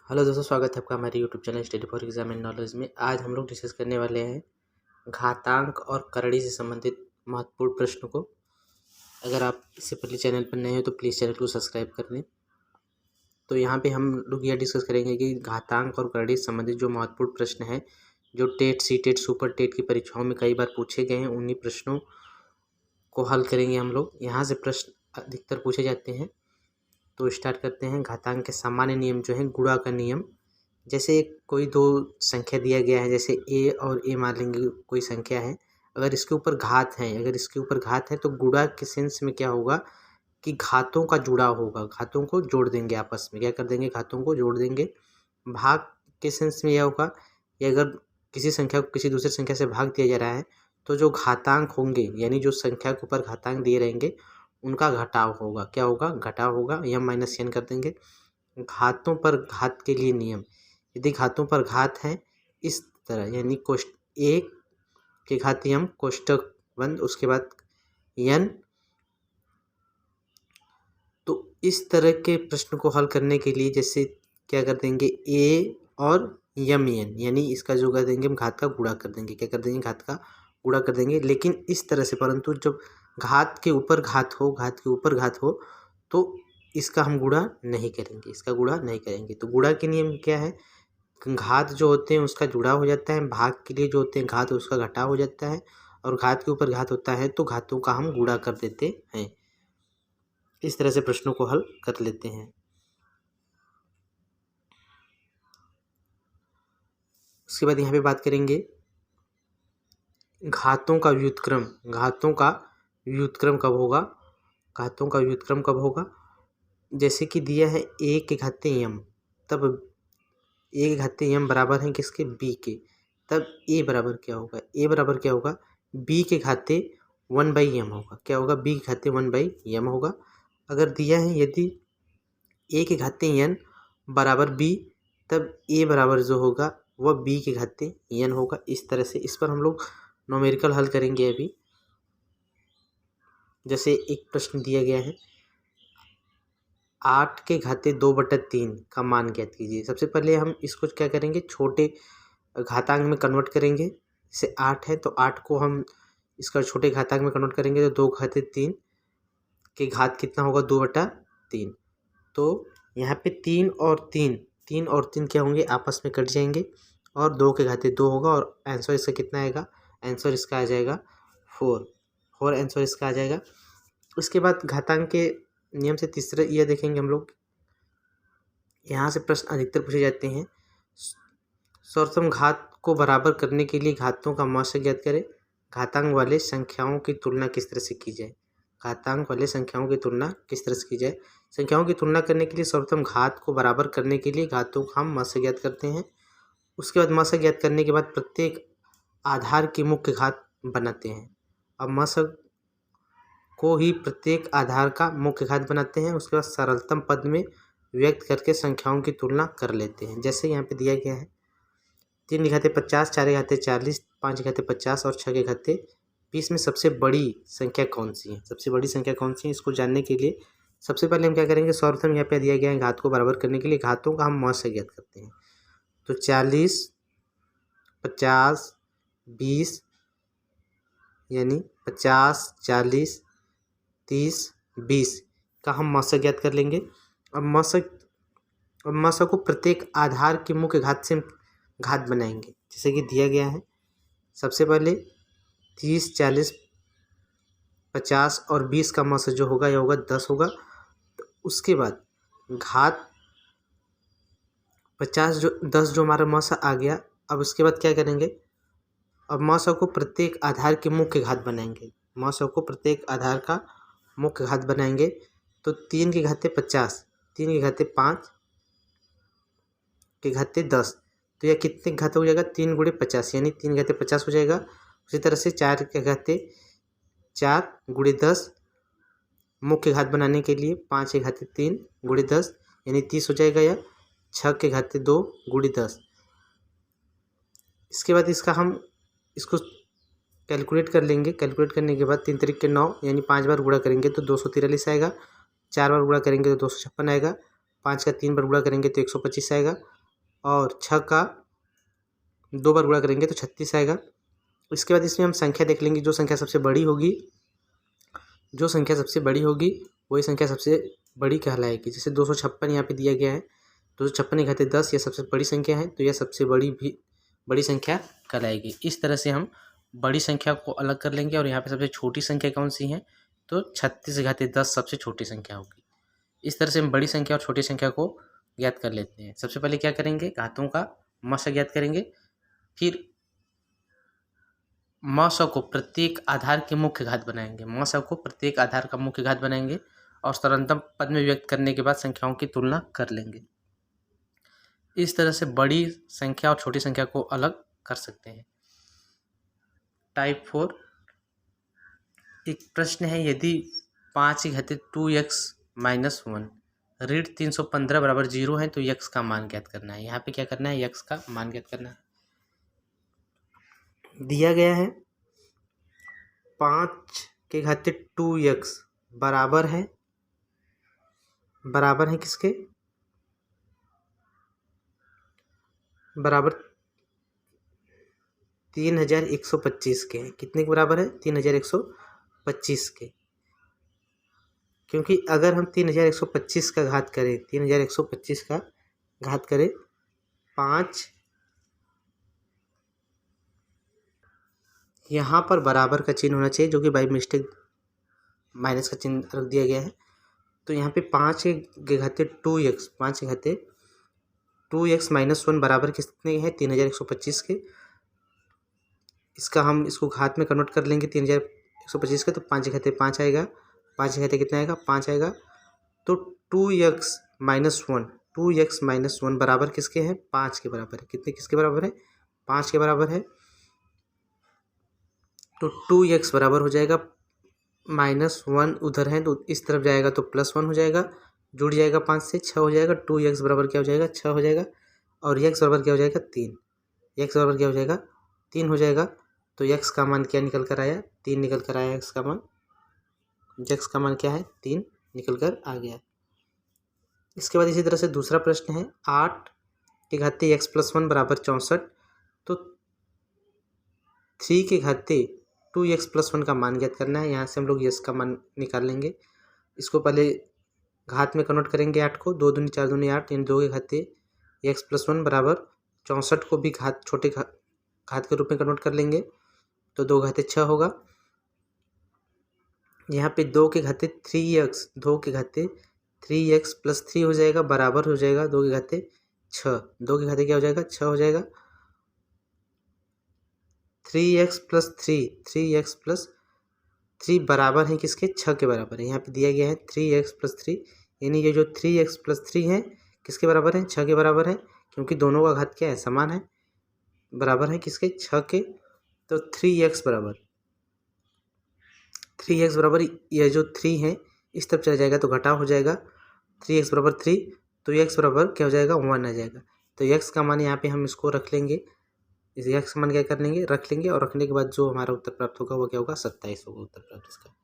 Hello दोस्तों, स्वागत है आपका हमारे YouTube channel study for exam and knowledge में। आज हम लोग डिस्कस करने वाले हैं घातांक और करड़ी से संबंधित महत्वपूर्ण प्रश्न को। अगर आप इससे पहले चैनल पर नए हो तो प्लीज़ चैनल को सब्सक्राइब कर लें। तो यहाँ पे हम लोग यह डिस्कस करेंगे कि घातांक और करड़ी से संबंधित जो महत्वपूर्ण प्रश्न हैं, जो TET, CTET, super TET की परीक्षाओं में कई बार पूछे गए हैं, उन्हीं प्रश्नों को हल करेंगे हम लोग। यहाँ से प्रश्न अधिकतर पूछे जाते हैं। तो स्टार्ट करते हैं। घातांक के सामान्य नियम जो है, गुणा का नियम। जैसे कोई दो संख्या दिया गया है, जैसे ए और ए मान लेंगे कोई संख्या है। अगर इसके ऊपर घात है तो गुणा के सेंस में क्या होगा कि घातों का जुड़ाव होगा, घातों को जोड़ देंगे आपस में। क्या कर देंगे? घातों को जोड़ देंगे। भाग के सेंस में यह होगा कि अगर किसी संख्या को किसी दूसरी संख्या से भाग दिया जा रहा है तो जो घातांक होंगे, यानी जो संख्या के ऊपर घातांक दिए रहेंगे, उनका घटाव होगा। क्या होगा? घटाव होगा। यम माइनस एन कर देंगे। घातों पर घात के लिए नियम, यदि घातों पर घात है इस तरह, यानी एक के घात यम कोष्टक बंद, उसके बाद यन। तो इस तरह के प्रश्न को हल करने के लिए जैसे क्या कर देंगे, ए और यम एन, यानी इसका जो कर देंगे हम घात का गुणा कर देंगे। क्या कर देंगे? घात का गुणा कर देंगे। लेकिन इस तरह से, परंतु जब घात के ऊपर घात हो तो इसका हम गुणा नहीं करेंगे, तो गुणा के नियम क्या है? घात जो होते हैं उसका जुड़ाव हो जाता है, भाग के लिए जो होते हैं घात उसका घटाव हो जाता है, और घात के ऊपर घात होता है तो घातों का हम गुणा कर देते हैं। इस तरह से प्रश्नों को हल कर लेते हैं। उसके बाद यहाँ पे बात करेंगे घातों का व्युत्क्रम। घातों का व्युत्क्रम कब होगा? जैसे कि दिया है ए के घाते यम, तब ए के घाते यम बराबर है किसके? बी के। तब ए बराबर क्या होगा? बी के घाते 1/m होगा। क्या होगा? बी के घाते 1/m होगा। अगर दिया है यदि ए के घाते n बराबर बी, तब ए बराबर जो होगा वह बी के घाते n होगा। इस तरह से इस पर हम लोग न्यूमेरिकल हल करेंगे अभी। जैसे एक प्रश्न दिया गया है, 8 के घाते 2/3 का मान ज्ञात कीजिए। सबसे पहले हम इसको क्या करेंगे, छोटे घातांक में कन्वर्ट करेंगे। जैसे 8 है तो 8 को हम इसका छोटे घातांक में कन्वर्ट करेंगे तो 2 घाते 3 के घात कितना होगा? 2/3। तो यहाँ पे 3 और 3 क्या होंगे? आपस में कट जाएंगे, और 2 के घाते 2 होगा, और आंसर इसका कितना आएगा? आंसर इसका आ जाएगा 4 आंसर इसका आ जाएगा। उसके बाद घातांक के नियम से तीसरा यह देखेंगे हम लोग। यहाँ से प्रश्न अधिकतर पूछे जाते हैं, सर्वप्रथम घात को बराबर करने के लिए घातों का मौसा ज्ञात करें। घातांक वाले संख्याओं की तुलना किस तरह से की जाए? संख्याओं की तुलना करने के लिए सर्वप्रथम घात को बराबर करने के लिए घातों का हम मौसा ज्ञात करते हैं। उसके बाद मौसा ज्ञात करने के बाद प्रत्येक आधार की मुख्य घात बनाते हैं। अब मौसा को ही प्रत्येक आधार का मुख्य घात बनाते हैं। उसके बाद सरलतम पद में व्यक्त करके संख्याओं की तुलना कर लेते हैं। जैसे यहाँ पे दिया गया है 3 के घाते 50, 4 के घाते 40, 5 के घाते 50 और 6 के घाते 20 में सबसे बड़ी संख्या कौन सी है? इसको जानने के लिए सबसे पहले हम क्या करेंगे, सर्वप्रथम यहाँ पे दिया गया है घात को बराबर करने के लिए घातों का हम मौसा ज्ञात करते हैं। तो 40, 50, 20, यानी 50, 40, 30, 20 का हम मौसा ज्ञात कर लेंगे। अब मौसा को प्रत्येक आधार के मुख्य घात से घात बनाएंगे। जैसे कि दिया गया है, सबसे पहले 30, 40, 50 और 20 का मौसा जो होगा यह होगा 10 होगा। तो उसके बाद घात 10 जो हमारा मौसा आ गया। अब उसके बाद क्या करेंगे, अब मौसा को प्रत्येक आधार के मुख्य घात बनाएंगे। तो 3 के घाते 50, 3 के घाते 5 के घाते 10, तो यह कितने घात हो जाएगा? 3 × 50, यानी 3 घाते 50 हो जाएगा। उसी तरह से 4 के घाते 4 × 10 मुख्य घात बनाने के लिए 5 के घाते 3 × 10 यानी 30 हो जाएगा। यह 6 के घाते 2 × 10। इसके बाद इसको कैलकुलेट कर लेंगे। कैलकुलेट करने के बाद 3 तरीके 9, यानी 5 बार गुणा करेंगे तो 243 आएगा। 4 बार गुणा करेंगे तो 256 आएगा। 5 का 3 बार गुणा करेंगे तो 125 आएगा। और 6 का 2 बार गुणा करेंगे तो 36 आएगा। इसके बाद इसमें हम संख्या देख लेंगे, जो संख्या सबसे बड़ी होगी वही संख्या सबसे बड़ी कहलाएगी। जैसे 256 यहाँ पे दिया गया है, 256 की घाते 10 यह सबसे बड़ी संख्या है, तो यह सबसे बड़ी संख्या कहलाएगी। इस तरह से हम बड़ी संख्या को अलग कर लेंगे। और यहाँ पे सबसे छोटी संख्या कौन सी है, तो 36 की घाते 10 सबसे छोटी संख्या होगी। इस तरह से हम बड़ी संख्या और छोटी संख्या को ज्ञात कर लेते हैं। सबसे पहले क्या करेंगे, घातों का मशक ज्ञात करेंगे, फिर मशक को प्रत्येक आधार के मुख्य घात बनाएंगे, और सरलतम पद में व्यक्त करने के बाद संख्याओं की तुलना कर लेंगे। इस तरह से बड़ी संख्या और छोटी संख्या को अलग कर सकते हैं। टाइप 4 एक प्रश्न है, यदि 5 की घाते 2x - 1 ऋण 315 बराबर 0 है तो x का मान ज्ञात करना है। यहाँ पे क्या करना है, x का मान ज्ञात करना है। दिया गया है 5 के घाते 2x बराबर है किसके, बराबर 3125 के। कितने के बराबर है, 3125 के। क्योंकि अगर हम 3125 का घात करें, 3125 का घात करें 5, यहाँ पर बराबर का चिन्ह होना चाहिए, जो कि बाई मिस्टेक माइनस का चिन्ह रख दिया गया है। तो यहाँ पे 5 के घाते 2x, 5 के घाते 2x - 1 बराबर कितने हैं, 3125 के। इसको घात में कन्वर्ट कर लेंगे 3125 के, तो 5 के घाते 5 आएगा, 5 के घाते कितना आएगा, 5 आएगा। तो 2x - 1 बराबर किसके हैं, 5 के बराबर है। किसके बराबर है, 5 के बराबर है। तो 2x बराबर हो जाएगा -1 उधर है तो इस तरफ जाएगा तो +1 हो जाएगा, जुड़ जाएगा 5 से 6 हो जाएगा। 2x बराबर क्या हो जाएगा, 6 हो जाएगा। और x बराबर क्या हो जाएगा, 3। x बराबर क्या हो जाएगा, 3 हो जाएगा। तो x का मान क्या निकल कर आया, 3 निकल कर आया। x का मान क्या है, 3 निकल कर आ गया। इसके बाद इसी तरह से दूसरा प्रश्न है, 8 के घाते x + 1 बराबर 64। तो 3 के घाते 2x + 1 का मान ज्ञात करना है। यहाँ से हम लोग x का मान निकाल लेंगे। इसको पहले घात में कन्वर्ट करेंगे 8 को, 2 दूनी 4 दूनी 8, यानी 2 के घाते x + 1 बराबर 64 को भी छोटे घात के रूप में कन्वर्ट कर लेंगे, तो 2 घाते 6 होगा। यहाँ पे 2 के घाते 3x + 3 हो जाएगा, बराबर हो जाएगा 2 के घाते 6। 2 के घाते क्या हो जाएगा, 6 हो जाएगा। 3x + 3 बराबर है किसके, 6 के बराबर है। यहाँ पे दिया गया है 3x + 3, यानी ये जो 3x + 3 है किसके बराबर है, 6 के बराबर है। क्योंकि दोनों का घात क्या है, समान है, बराबर है किसके, 6 के। तो 3x बराबर यह जो 3 है इस तरफ चला जाएगा तो घटाव हो जाएगा, 3x बराबर 3, तो x बराबर क्या हो जाएगा, 1 आ जाएगा। तो x का मान यहाँ पे हम इसको रख लेंगे, इस x का मान क्या कर लेंगे, रख लेंगे। और रखने के बाद जो हमारा उत्तर प्राप्त होगा वो क्या होगा, 27 होगा उत्तर प्राप्त इसका।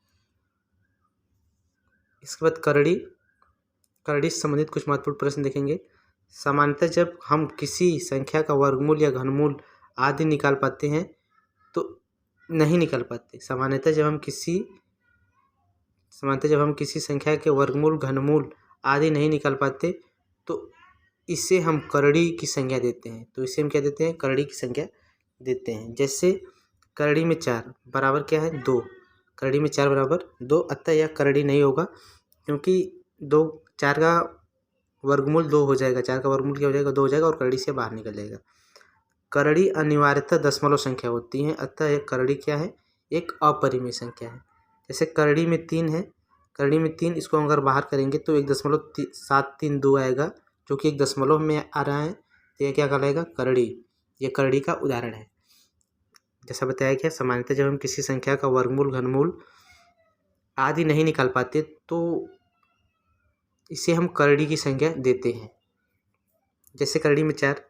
इसके बाद करड़ी से संबंधित कुछ महत्वपूर्ण प्रश्न देखेंगे। सामान्यतः जब हम किसी संख्या का वर्गमूल या घनमूल आदि निकाल पाते हैं तो नहीं निकाल पाते। सामान्यतः जब हम किसी संख्या के वर्गमूल घनमूल आदि नहीं निकाल पाते तो इसे हम करड़ी की संख्या देते हैं। तो इसे हम क्या देते हैं, करड़ी की संख्या देते हैं। जैसे करड़ी में 4 बराबर क्या है, 2। करड़ी में 4 बराबर 2, अतः यह करड़ी नहीं होगा, क्योंकि 4 का वर्गमूल 2 हो जाएगा। 4 का वर्गमूल क्या हो जाएगा, 2 हो जाएगा, और करड़ी से बाहर निकल जाएगा। करड़ी अनिवार्यतः दशमलव संख्या होती है, अतः यह करड़ी क्या है, एक अपरिमेय संख्या है। जैसे करड़ी में 3 है, करड़ी में 3 इसको अगर बाहर करेंगे तो 1.732 आएगा, जो कि 1 दशमलव में आ रहा है, तो यह क्या कहलाएगा, करड़ी। ये करड़ी का उदाहरण है। जैसा बताया गया, सामान्यतः जब हम किसी संख्या का वर्गमूल घनमूल आदि नहीं निकाल पाते तो इसे हम करड़ी की संख्या देते हैं। जैसे करड़ी में 4,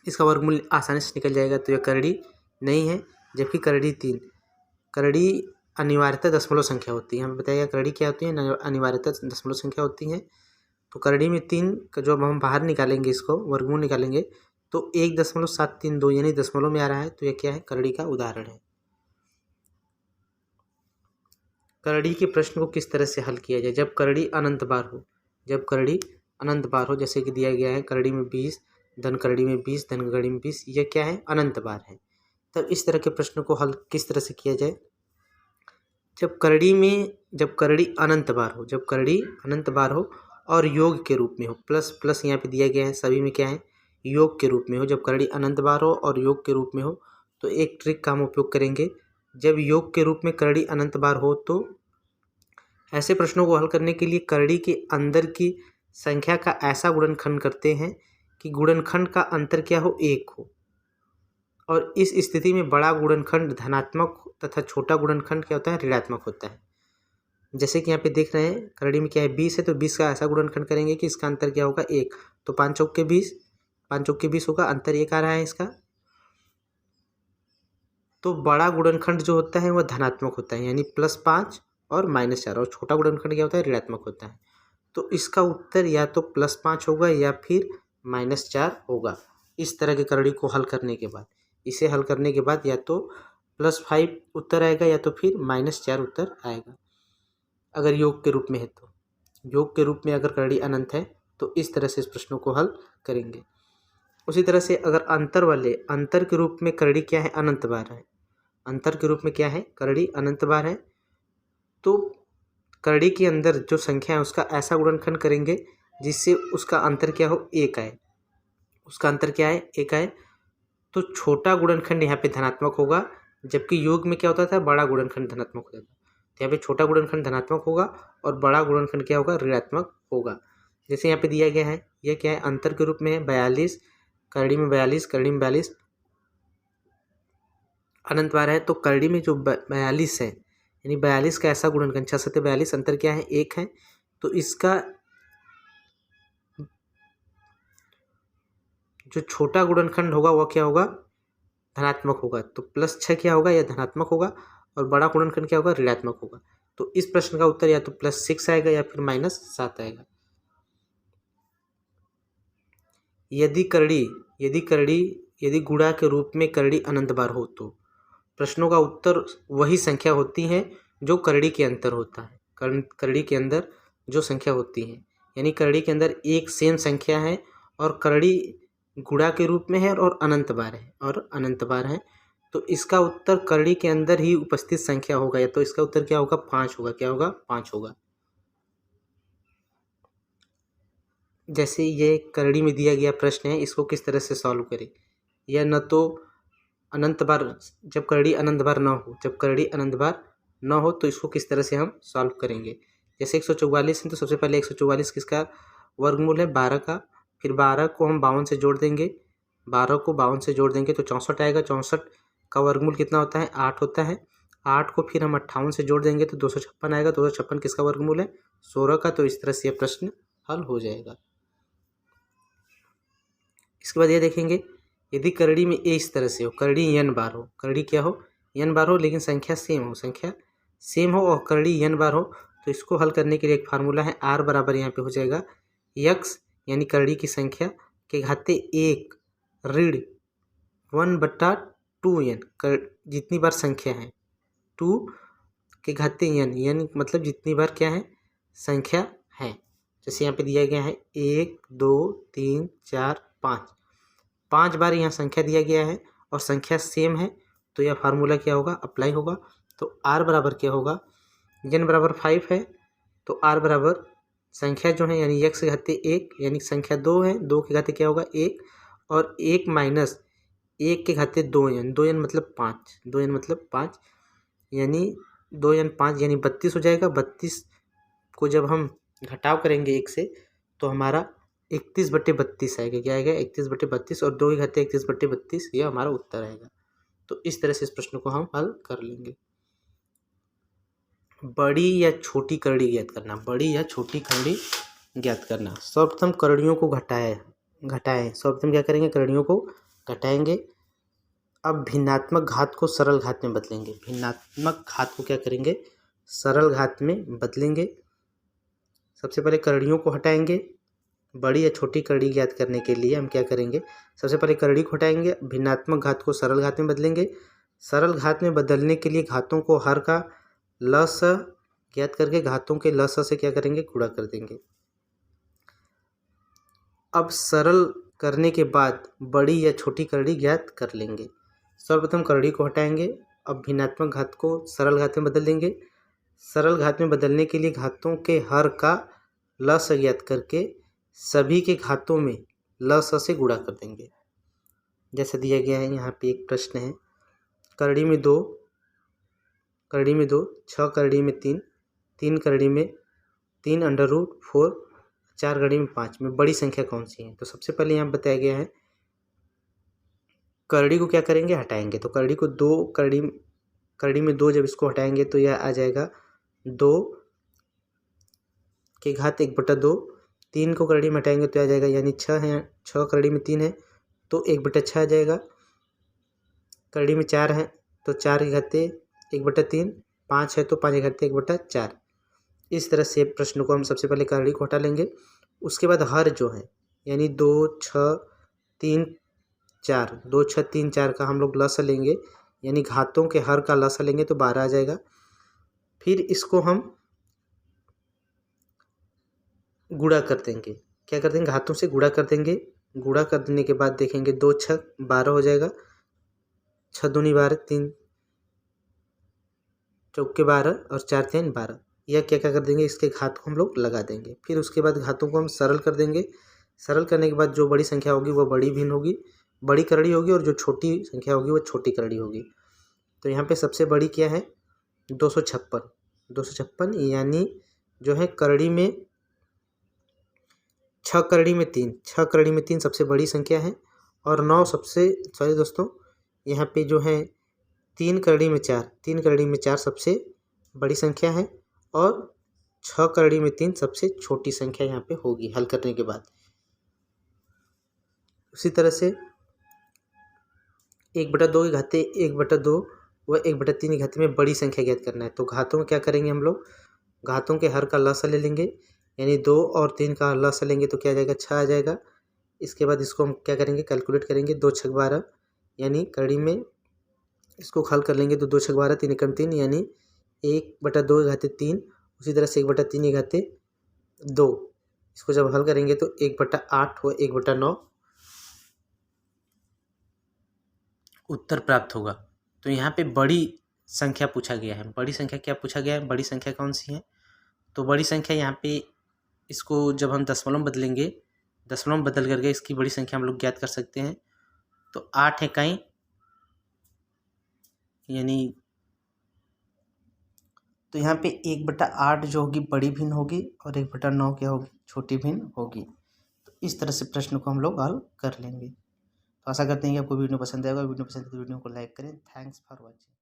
इसका वर्गमूल आसानी से निकल जाएगा, तो यह करड़ी नहीं है। जबकि करड़ी 3, करड़ी अनिवार्यतः दशमलव संख्या होती है। हमें बताया गया करड़ी क्या होती है, अनिवार्यतः दशमलव संख्या होती है। तो करड़ी में 3 का जो अब हम बाहर निकालेंगे, इसको वर्गमूल निकालेंगे तो 1.732 यानी दशमलव में आ रहा है। तो यह क्या है, करड़ी का उदाहरण है। करड़ी के प्रश्न को किस तरह से हल किया जाए। जब करड़ी अनंत बार हो, जब करड़ी अनंत बार हो, जैसे कि दिया गया है करड़ी में 20, धन करड़ी में 20, धन करड़ी में 20, यह क्या है, अनंत बार है। तब इस तरह के प्रश्न को हल किस तरह से किया जाए। जब करड़ी अनंत बार हो, जब करड़ी अनंत बार हो और योग के रूप में हो, प्लस प्लस यहाँ पे दिया गया है, सभी में क्या है, योग के रूप में हो। जब करड़ी अनंत बार हो और योग के रूप में हो तो एक ट्रिक का हम उपयोग करेंगे। जब योग के रूप में करड़ी अनंत बार हो तो ऐसे प्रश्नों को हल करने के लिए करड़ी के अंदर की संख्या का ऐसा गुणनखंड करते हैं कि गुणनखंड का अंतर क्या हो, 1 हो। और इस स्थिति में बड़ा गुणनखंड धनात्मक तथा छोटा गुणनखंड क्या होता है, ऋणात्मक होता है। जैसे कि यहाँ पे देख रहे हैं करड़ी में क्या है, 20 है, तो 20 का ऐसा गुणनखंड करेंगे कि इसका अंतर क्या होगा, 1। तो 5 चौके 20, 5 चौके 20 होगा, अंतर 1 आ रहा है इसका। तो बड़ा गुणनखंड जो होता है वह धनात्मक होता है, यानी +5 और -4, और छोटा गुणनखंड क्या होता है, ऋणात्मक होता है। तो इसका उत्तर या तो +5 होगा या फिर -4 होगा। इस तरह की करड़ी को हल करने के बाद, इसे हल करने के बाद या तो +5 उत्तर आएगा या तो फिर -4 उत्तर आएगा, अगर योग के रूप में है तो। योग के रूप में अगर करड़ी अनंत है तो इस तरह से इस प्रश्नों को हल करेंगे। उसी तरह से अगर अंतर के रूप में करड़ी क्या है, अनंत बार है, अंतर के रूप में क्या है, करड़ी अनंत बार है, तो करड़ी के अंदर जो संख्या है उसका ऐसा गुणनखंड करेंगे जिससे उसका अंतर क्या हो, 1 आए। उसका अंतर क्या है, 1 आए। तो छोटा गुणनखंड यहाँ पे धनात्मक होगा, जबकि योग में क्या होता था, बड़ा गुणनखंड धनात्मक होता था। तो यहाँ पे छोटा गुणनखंड धनात्मक होगा और बड़ा गुणनखंड क्या होगा, ऋणात्मक होगा। जैसे यहाँ पे दिया गया है, यह क्या है, अंतर के रूप में है 42, करड़ी में 42, करड़ी में 42 अनंत बार है। तो करड़ी में जो 42 है, यानी 42 का ऐसा गुणनखंड 6 सत्ते 42, अंतर क्या है, 1 है। तो इसका जो छोटा गुणनखंड होगा वह क्या होगा, धनात्मक होगा। तो +6 क्या होगा, यह धनात्मक होगा, और बड़ा गुणनखंड क्या होगा, ऋणात्मक होगा। तो इस प्रश्न का उत्तर या तो +6 आएगा या फिर -7 आएगा। यदि गुणा के रूप में करड़ी अनंत बार हो तो प्रश्नों का उत्तर वही संख्या होती है जो करड़ी के अंदर होता है, करड़ी के अंदर जो संख्या होती है, यानी करड़ी के अंदर एक सेम संख्या है और करड़ी गुणा के रूप में है और अनंत बार है, तो इसका उत्तर करड़ी के अंदर ही उपस्थित संख्या होगा, या तो इसका उत्तर क्या होगा, 5 होगा। क्या होगा, 5 होगा। जैसे ये करड़ी में दिया गया प्रश्न है, इसको किस तरह से सॉल्व करें। यह न तो अनंत बार, जब करड़ी अनंत बार न हो तो इसको किस तरह से हम सॉल्व करेंगे। जैसे 144 है तो सबसे पहले 144 किसका वर्गमूल है, 12 का। फिर 12 को हम 52 से जोड़ देंगे, 12 को 52 से जोड़ देंगे तो 64 आएगा। 64 का वर्गमूल कितना होता है, 8 होता है। 8 को फिर हम 58 से जोड़ देंगे तो 256 आएगा। 256 किसका वर्गमूल है, 16 का। तो इस तरह से यह प्रश्न हल हो जाएगा। इसके बाद ये देखेंगे, यदि करड़ी में ए इस तरह से हो, करड़ी n बार हो, करड़ी क्या हो, n बार हो, लेकिन संख्या सेम हो और करड़ी n बार हो, तो इसको हल करने के लिए एक फार्मूला है, r बराबर यहाँ पे हो जाएगा x, यानी करड़ी की संख्या के घाते 1 ऋण 1/2n, जितनी बार संख्या है 2 के घाते n मतलब जितनी बार क्या है, संख्या है। जैसे यहाँ पे दिया गया है 1 2 3 4 5 बार यहाँ संख्या दिया गया है और संख्या सेम है, तो यह फार्मूला क्या होगा, अप्लाई होगा। तो r बराबर क्या होगा, n बराबर 5 है, तो r बराबर संख्या जो है यानी x के घाते 1, यानी संख्या 2 है, 2 के घाते क्या होगा 1, और 1 माइनस 1 के घाते 2n, 2n मतलब 5, यानी 2n 5 यानी 32 हो जाएगा। 32 को जब हम घटाव करेंगे 1 से तो हमारा 31/32 आएगा। क्या आएगा, 31/32, और 2 के घाते 31/32, यह हमारा उत्तर आएगा। तो इस तरह से इस प्रश्न को हम हल कर लेंगे। बड़ी या छोटी करड़ी ज्ञात करना, सर्वप्रथम करड़ियों को घटाएं। सर्वप्रथम क्या करेंगे, करड़ियों को घटाएंगे। अब भिन्नात्मक घात को सरल घात में बदलेंगे। भिन्नात्मक घात को क्या करेंगे, सरल घात में बदलेंगे। सबसे पहले करड़ियों को हटाएंगे, बड़ी या छोटी करड़ी ज्ञात करने के लिए हम क्या करेंगे, सबसे पहले करड़ी को हटाएंगे, भिन्नात्मक घात को सरल घात में बदलेंगे। सरल घात में बदलने के लिए घातों को हर का लस ज्ञात करके घातों के लस से क्या करेंगे, गुणा कर देंगे। अब सरल करने के बाद बड़ी या छोटी करड़ी ज्ञात कर लेंगे। सर्वप्रथम करड़ी को हटाएंगे, अब भिन्नात्मक घात को सरल घात में बदल देंगे। सरल घात में बदलने के लिए घातों के हर का लस ज्ञात करके सभी के घातों में लस से गुणा कर देंगे। जैसा दिया गया है यहाँ पे एक प्रश्न है, करड़ी में दो, 6 करड़ी में 3, 3 करड़ी में 3 √4, 4 करड़ी में 5 में बड़ी संख्या कौन सी है। तो सबसे पहले यहाँ बताया गया है करड़ी को क्या करेंगे, हटाएंगे। तो करड़ी को करड़ी में 2 जब इसको हटाएंगे तो यह आ जाएगा 2 के घात 1/2। 3 को करड़ी में हटाएंगे तो आ जाएगा, यानी 6 है, 6 करड़ी में 3 है तो 1/6 आ जाएगा। करड़ी में 4 है तो 4 के घाते 1/3, 5 है तो 5 के घाते 1/4। इस तरह से प्रश्न को हम सबसे पहले करड़ी को हटा लेंगे। उसके बाद हर जो है यानी 2, 6, 3, 4, 2, 6, 3, 4 का हम लोग लसा लेंगे, यानी घातों के हर का लसा लेंगे तो 12 आ जाएगा। फिर इसको हम गुणा कर देंगे, क्या कर देंगे, घातों से गुणा कर देंगे। गुणा कर देने के बाद देखेंगे 2 6 12 हो जाएगा, 6 दूनी 12, 3 चौके 12 और 4 3 12। यह क्या क्या कर देंगे, इसके घात को हम लोग लगा देंगे। फिर उसके बाद घातों को हम सरल कर देंगे। सरल करने के बाद जो बड़ी संख्या होगी वह बड़ी भिन्न होगी, बड़ी करड़ी होगी, और जो छोटी संख्या होगी वह छोटी करड़ी होगी। तो यहाँ पे सबसे बड़ी क्या है, 256। 256 यानी जो है करड़ी में 6 करड़ी में 3, 6 करड़ी में 3 सबसे बड़ी संख्या है, और 9 सबसे, सॉरी दोस्तों, यहाँ पे जो है 3 करड़ी में 4, 3 करड़ी में 4 सबसे बड़ी संख्या है, और 6 करड़ी में 3 सबसे छोटी संख्या यहाँ पे होगी हल करने के बाद। उसी तरह से 1/2 के घाते 1/2 व 1/3 के घाते में बड़ी संख्या ज्ञात करना है। तो घातों में क्या करेंगे, हम लोग घातों के हर का लसा ले लेंगे, यानी 2 और 3 का लसा लेंगे तो क्या आ जाएगा, 6 आ जाएगा। इसके बाद इसको हम क्या करेंगे, कैलकुलेट करेंगे, 2 6 12, यानी करड़ी में इसको हल कर लेंगे तो 2 6 12, 3 एकम 3, यानी 1/2 के घाते 3। उसी तरह से 1/3 के घाते 2, इसको जब हल करेंगे तो 1/8 व 1/9 उत्तर प्राप्त होगा। तो यहाँ पे बड़ी संख्या पूछा गया है। बड़ी संख्या क्या पूछा गया है, बड़ी संख्या कौन सी है, तो बड़ी संख्या यहाँ पे इसको जब हम दशमलव में बदलेंगे, दशमलव में बदल करके इसकी बड़ी संख्या हम लोग ज्ञात कर सकते हैं। तो 8 इकाई यानी, तो यहाँ पे 1/8 जो होगी बड़ी भिन्न होगी, और 1/9 क्या होगी, छोटी भिन्न होगी। तो इस तरह से प्रश्न को हम लोग हल कर लेंगे। तो आशा करते हैं कि आपको वीडियो पसंद आएगा। वीडियो पसंद है तो वीडियो को लाइक करें। Thanks for watching.